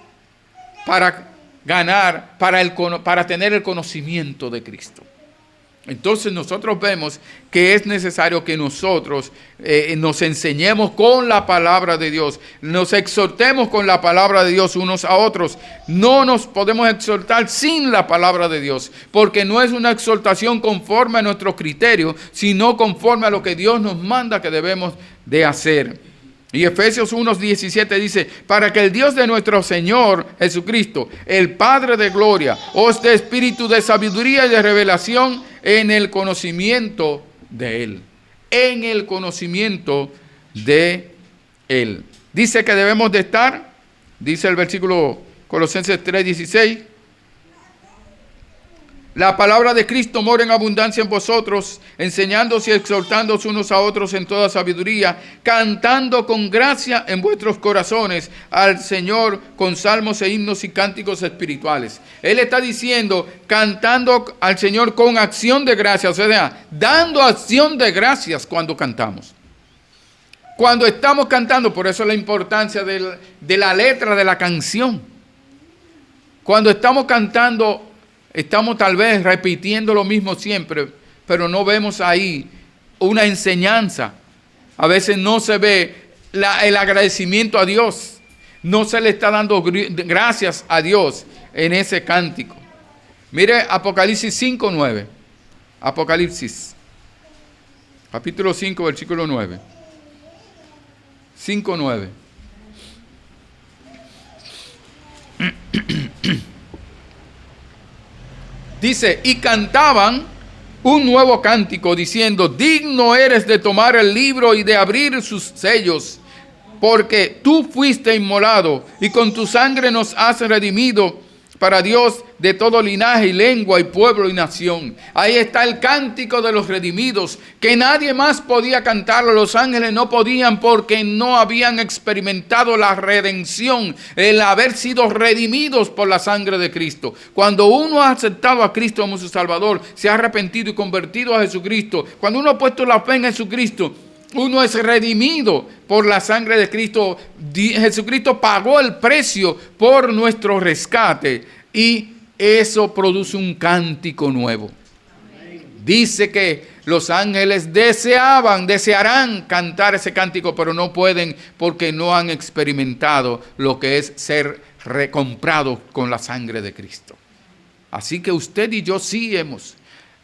para ganar, para tener el conocimiento de Cristo. Entonces nosotros vemos que es necesario que nosotros nos enseñemos con la palabra de Dios, nos exhortemos con la palabra de Dios unos a otros. No nos podemos exhortar sin la palabra de Dios, porque no es una exhortación conforme a nuestro criterio, sino conforme a lo que Dios nos manda que debemos de hacer. Y Efesios 1:17 dice, para que el Dios de nuestro Señor Jesucristo, el Padre de gloria, os dé espíritu de sabiduría y de revelación en el conocimiento de Él. En el conocimiento de Él. Dice que debemos de estar, dice el versículo Colosenses 3:16, la palabra de Cristo mora en abundancia en vosotros, enseñándoos y exhortándoos unos a otros en toda sabiduría, cantando con gracia en vuestros corazones al Señor con salmos e himnos y cánticos espirituales. Él está diciendo, cantando al Señor con acción de gracias, o sea, dando acción de gracias cuando cantamos. Cuando estamos cantando, por eso la importancia de la letra de la canción. Cuando estamos cantando, estamos tal vez repitiendo lo mismo siempre, pero no vemos ahí una enseñanza. A veces no se ve el agradecimiento a Dios. No se le está dando gracias a Dios en ese cántico. Mire Apocalipsis 5:9. Apocalipsis, capítulo 5, versículo 9. 5:9. Dice, y cantaban un nuevo cántico diciendo, digno eres de tomar el libro y de abrir sus sellos, porque tú fuiste inmolado y con tu sangre nos has redimido para Dios de todo linaje y lengua y pueblo y nación. Ahí está el cántico de los redimidos, que nadie más podía cantarlo. Los ángeles no podían porque no habían experimentado la redención, el haber sido redimidos por la sangre de Cristo. Cuando uno ha aceptado a Cristo como su Salvador, se ha arrepentido y convertido a Jesucristo, cuando uno ha puesto la fe en Jesucristo, uno es redimido por la sangre de Cristo. Jesucristo pagó el precio por nuestro rescate y eso produce un cántico nuevo. Dice que los ángeles desearán cantar ese cántico, pero no pueden porque no han experimentado lo que es ser recomprado con la sangre de Cristo. Así que usted y yo sí hemos.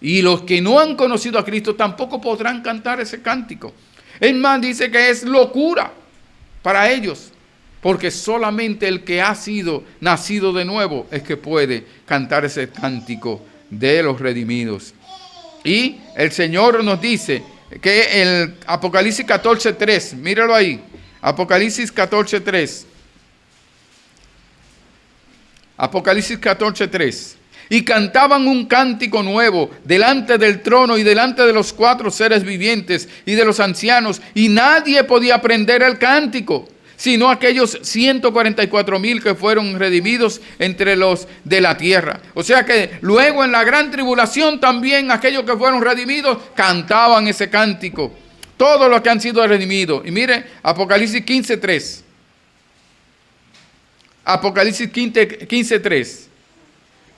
Y los que no han conocido a Cristo tampoco podrán cantar ese cántico. Es más, dice que es locura para ellos, porque solamente el que ha sido nacido de nuevo es que puede cantar ese cántico de los redimidos. Y el Señor nos dice que el Apocalipsis 14:3, míralo ahí, Apocalipsis 14:3. Apocalipsis 14:3. Y cantaban un cántico nuevo delante del trono y delante de los 4 seres vivientes y de los ancianos, y nadie podía aprender el cántico, sino aquellos 144,000 que fueron redimidos entre los de la tierra. O sea que luego en la gran tribulación también aquellos que fueron redimidos cantaban ese cántico. Todos los que han sido redimidos. Y mire, Apocalipsis 15:3. Apocalipsis 15:3.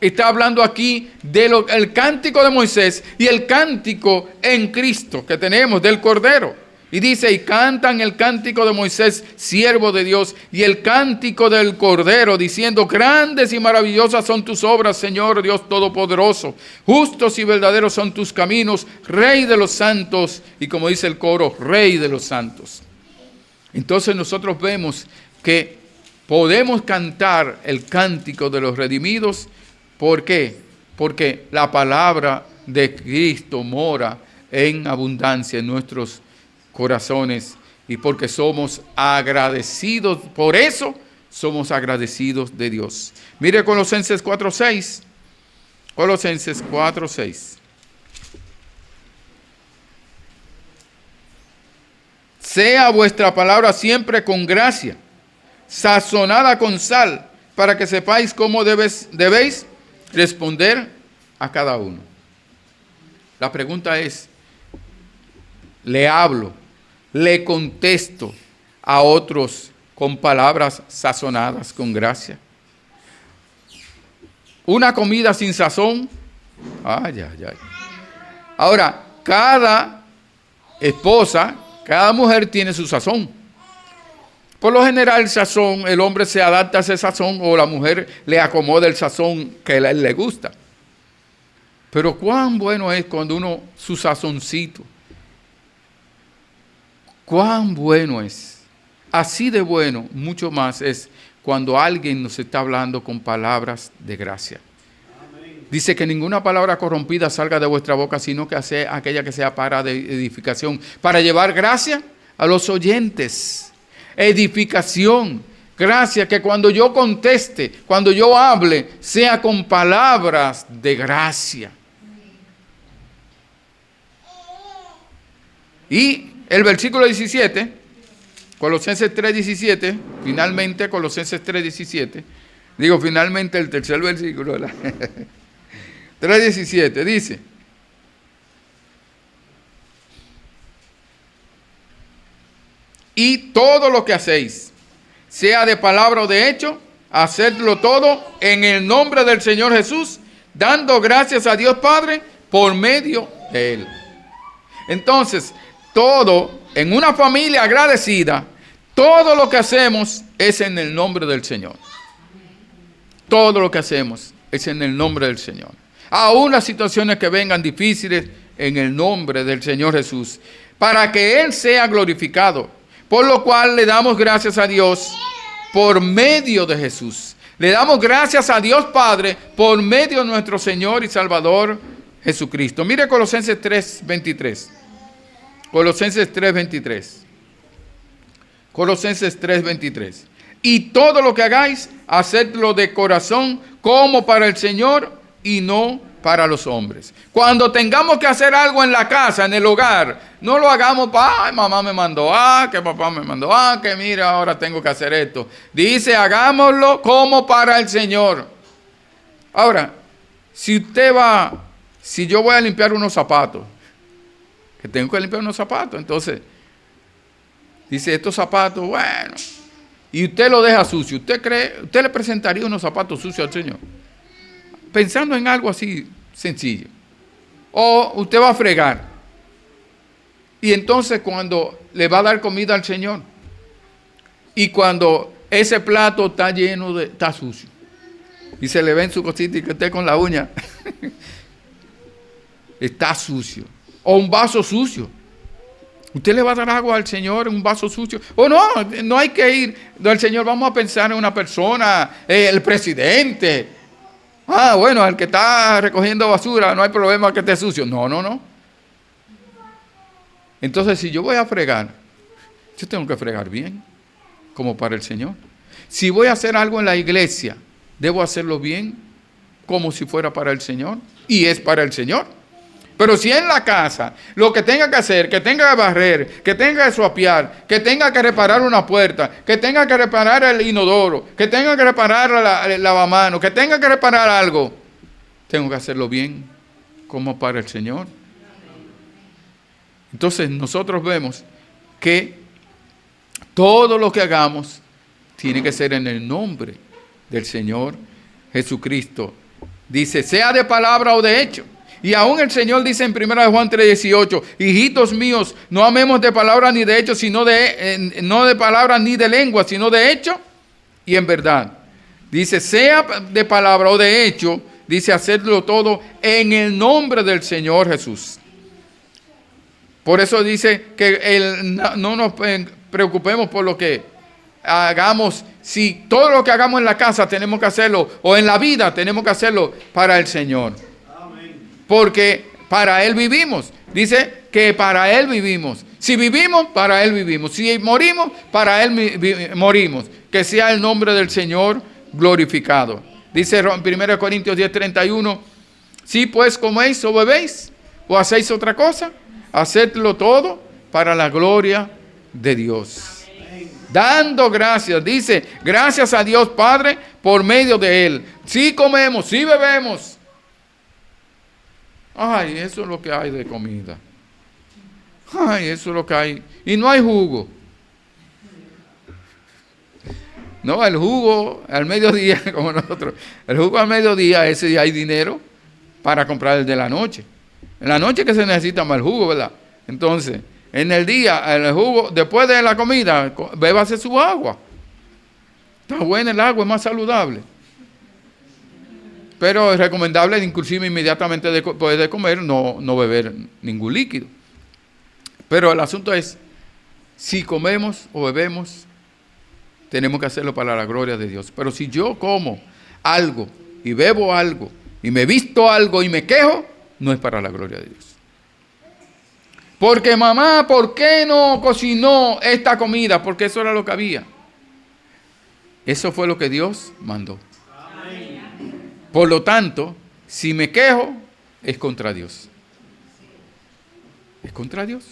Está hablando aquí del cántico de Moisés y el cántico en Cristo que tenemos del Cordero. Y dice, y cantan el cántico de Moisés, siervo de Dios, y el cántico del Cordero, diciendo, grandes y maravillosas son tus obras, Señor Dios Todopoderoso. Justos y verdaderos son tus caminos, Rey de los santos. Y como dice el coro, Rey de los santos. Entonces nosotros vemos que podemos cantar el cántico de los redimidos. ¿Por qué? Porque la palabra de Cristo mora en abundancia en nuestros corazones y porque somos agradecidos. Por eso somos agradecidos de Dios. Mire Colosenses 4:6. Colosenses 4:6. Sea vuestra palabra siempre con gracia, sazonada con sal, para que sepáis cómo debéis responder a cada uno. La pregunta es, ¿le hablo, le contesto a otros con palabras sazonadas con gracia? Una comida sin sazón. Ay. Ahora, cada esposa, cada mujer tiene su sazón. Por lo general, el sazón, el hombre se adapta a ese sazón o la mujer le acomoda el sazón que a él le gusta. Pero cuán bueno es cuando su sazoncito, cuán bueno es. Así de bueno, mucho más es cuando alguien nos está hablando con palabras de gracia. Dice que ninguna palabra corrompida salga de vuestra boca, sino que sea aquella que sea para de edificación, para llevar gracia a los oyentes. Edificación, gracia, que cuando yo conteste, cuando yo hable, sea con palabras de gracia. Y el versículo 17, Colosenses 3:17, finalmente Colosenses 3:17, digo finalmente el tercer versículo, 3:17 dice, y todo lo que hacéis, sea de palabra o de hecho, hacedlo todo en el nombre del Señor Jesús, dando gracias a Dios Padre por medio de Él. Entonces, todo, en una familia agradecida, todo lo que hacemos es en el nombre del Señor. Todo lo que hacemos es en el nombre del Señor. Aún las situaciones que vengan difíciles, en el nombre del Señor Jesús, para que Él sea glorificado. Por lo cual le damos gracias a Dios por medio de Jesús. Le damos gracias a Dios Padre por medio de nuestro Señor y Salvador Jesucristo. Mire Colosenses 3:23. Colosenses 3:23. Colosenses 3:23. Y todo lo que hagáis, hacedlo de corazón como para el Señor y no para los hombres. Cuando tengamos que hacer algo en la casa, en el hogar, no lo hagamos para, ay, mamá me mandó, que papá me mandó, que mira, ahora tengo que hacer esto. Dice, hagámoslo como para el Señor. Ahora, si yo voy a limpiar unos zapatos, que tengo que limpiar unos zapatos, entonces, dice, estos zapatos, bueno, y usted lo deja sucio, ¿usted le presentaría unos zapatos sucios al Señor? Pensando en algo así sencillo. O usted va a fregar. Y entonces cuando le va a dar comida al Señor, y cuando ese plato está sucio, y se le ve en su cosita y que esté con la uña, está sucio. O un vaso sucio. ¿Usted le va a dar agua al Señor en un vaso sucio? O no hay que ir al Señor, vamos a pensar en una persona, el presidente. Bueno, el que está recogiendo basura, no hay problema que esté sucio. No. Entonces, si yo voy a fregar, yo tengo que fregar bien, como para el Señor. Si voy a hacer algo en la iglesia, debo hacerlo bien, como si fuera para el Señor. Y es para el Señor. Pero si en la casa, lo que tenga que hacer, que tenga que barrer, que tenga que suapiar, que tenga que reparar una puerta, que tenga que reparar el inodoro, que tenga que reparar el lavamanos, que tenga que reparar algo, tengo que hacerlo bien, como para el Señor. Entonces nosotros vemos que todo lo que hagamos tiene que ser en el nombre del Señor Jesucristo. Dice, sea de palabra o de hecho. Y aún el Señor dice en 1 Juan 3:18, hijitos míos, no amemos de palabra ni de hecho, sino no de palabra ni de lengua, sino de hecho y en verdad. Dice, sea de palabra o de hecho, dice, hacerlo todo en el nombre del Señor Jesús. Por eso dice que no nos preocupemos por lo que hagamos. Si todo lo que hagamos en la casa tenemos que hacerlo, o en la vida tenemos que hacerlo para el Señor. Porque para Él vivimos. Dice que para Él vivimos. Si vivimos, para Él vivimos. Si morimos, para Él morimos. Que sea el nombre del Señor glorificado. Dice en 1 Corintios 10:31, si pues coméis o bebéis o hacéis otra cosa, hacedlo todo para la gloria de Dios. Dando gracias, dice, gracias a Dios Padre por medio de Él. Si comemos, si bebemos. Ay, eso es lo que hay de comida. Ay, eso es lo que hay. Y no hay jugo. No, el jugo al mediodía, como nosotros. El jugo al mediodía, ese día hay dinero para comprar el de la noche. En la noche que se necesita más el jugo, ¿verdad? Entonces, en el día, el jugo, después de la comida, bébase su agua. Está buena el agua, es más saludable. Pero es recomendable, inclusive inmediatamente después de comer, no beber ningún líquido. Pero el asunto es, si comemos o bebemos, tenemos que hacerlo para la gloria de Dios. Pero si yo como algo y bebo algo y me visto algo y me quejo, no es para la gloria de Dios. Porque mamá, ¿por qué no cocinó esta comida? Porque eso era lo que había. Eso fue lo que Dios mandó. Por lo tanto, si me quejo, es contra Dios. Es contra Dios.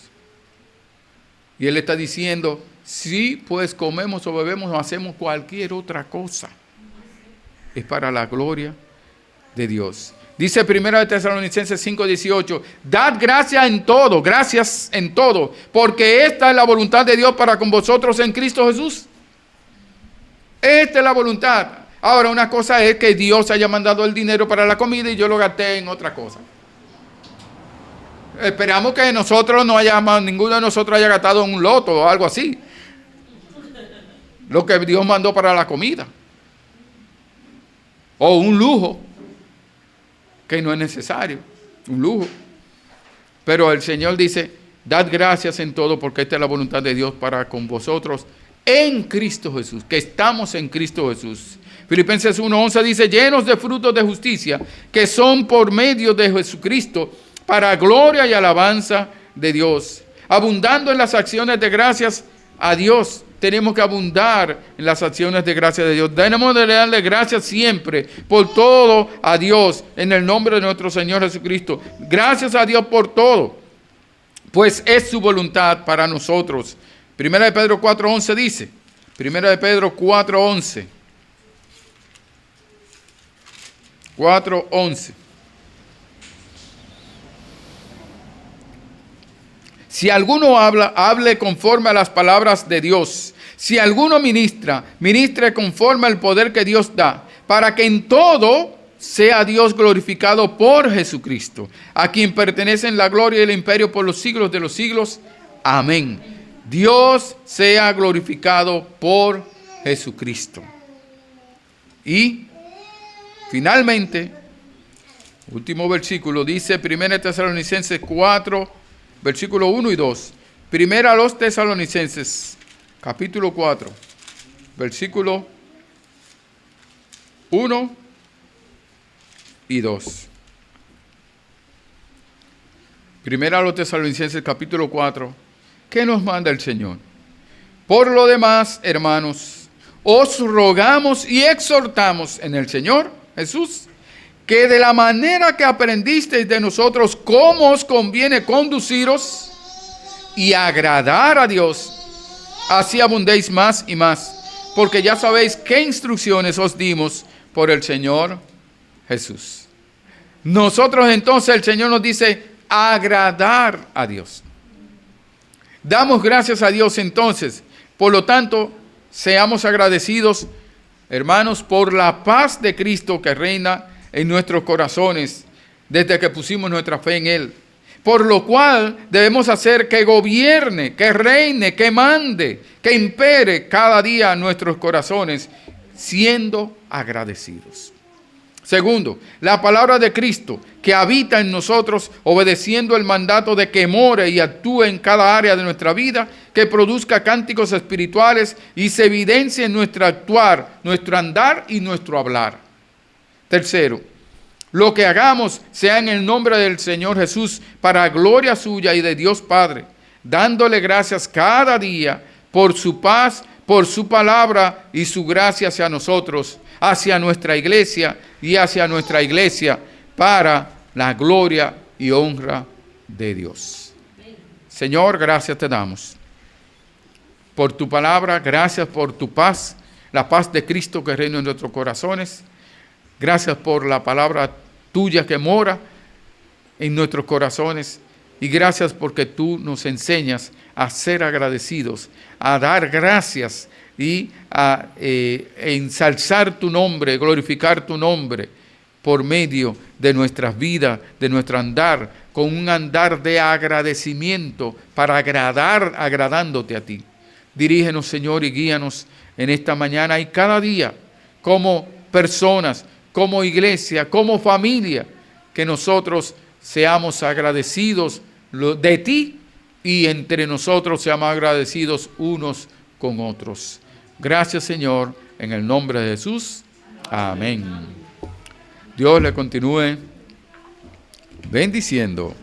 Y Él está diciendo, si pues comemos o bebemos o hacemos cualquier otra cosa, es para la gloria de Dios. Dice 1 Tesalonicenses 5:18, dad gracias en todo, porque esta es la voluntad de Dios para con vosotros en Cristo Jesús. Esta es la voluntad. Ahora, una cosa es que Dios haya mandado el dinero para la comida y yo lo gasté en otra cosa. Esperamos que ninguno de nosotros haya gastado en un loto o algo así. Lo que Dios mandó para la comida. O un lujo, que no es necesario. Un lujo. Pero el Señor dice, dad gracias en todo porque esta es la voluntad de Dios para con vosotros en Cristo Jesús. Que estamos en Cristo Jesús. Filipenses 1:11 dice, llenos de frutos de justicia, que son por medio de Jesucristo, para gloria y alabanza de Dios, abundando en las acciones de gracias a Dios. Tenemos que abundar en las acciones de gracia de Dios. Tenemos de darle gracias siempre por todo a Dios en el nombre de nuestro Señor Jesucristo. Gracias a Dios por todo, pues es su voluntad para nosotros. Primera de Pedro 4:11 dice, Primera de Pedro 4:11. 4:11. Si alguno habla, hable conforme a las palabras de Dios. Si alguno ministra, ministre conforme al poder que Dios da, para que en todo sea Dios glorificado por Jesucristo, a quien pertenecen la gloria y el imperio por los siglos de los siglos. Amén. Dios sea glorificado por Jesucristo. Y finalmente, último versículo, dice 1 Tesalonicenses 4, versículo 1 y 2. Primera a los Tesalonicenses, capítulo 4, versículo 1 y 2. Primera a los Tesalonicenses, capítulo 4. ¿Qué nos manda el Señor? Por lo demás, hermanos, os rogamos y exhortamos en el Señor Jesús, que de la manera que aprendisteis de nosotros cómo os conviene conduciros y agradar a Dios, así abundéis más y más, porque ya sabéis qué instrucciones os dimos por el Señor Jesús. Nosotros entonces, el Señor nos dice agradar a Dios. Damos gracias a Dios entonces. Por lo tanto, seamos agradecidos, hermanos, por la paz de Cristo que reina en nuestros corazones desde que pusimos nuestra fe en Él. Por lo cual debemos hacer que gobierne, que reine, que mande, que impere cada día nuestros corazones, siendo agradecidos. Segundo, la palabra de Cristo que habita en nosotros, obedeciendo el mandato de que more y actúe en cada área de nuestra vida, que produzca cánticos espirituales y se evidencie en nuestro actuar, nuestro andar y nuestro hablar. Tercero, lo que hagamos sea en el nombre del Señor Jesús, para gloria suya y de Dios Padre, dándole gracias cada día por su paz, por su palabra y su gracia hacia nosotros, hacia nuestra iglesia y hacia nuestra iglesia, para la gloria y honra de Dios. Señor, gracias te damos por tu palabra, gracias por tu paz, la paz de Cristo que reina en nuestros corazones. Gracias por la palabra tuya que mora en nuestros corazones. Y gracias porque tú nos enseñas a ser agradecidos, a dar gracias y a ensalzar tu nombre, glorificar tu nombre por medio de nuestras vidas, de nuestro andar, con un andar de agradecimiento para agradándote a ti. Dirígenos, Señor, y guíanos en esta mañana y cada día como personas, como iglesia, como familia, que nosotros seamos agradecidos de ti y entre nosotros seamos agradecidos unos con otros. Gracias, Señor, en el nombre de Jesús. Amén. Dios le continúe bendiciendo.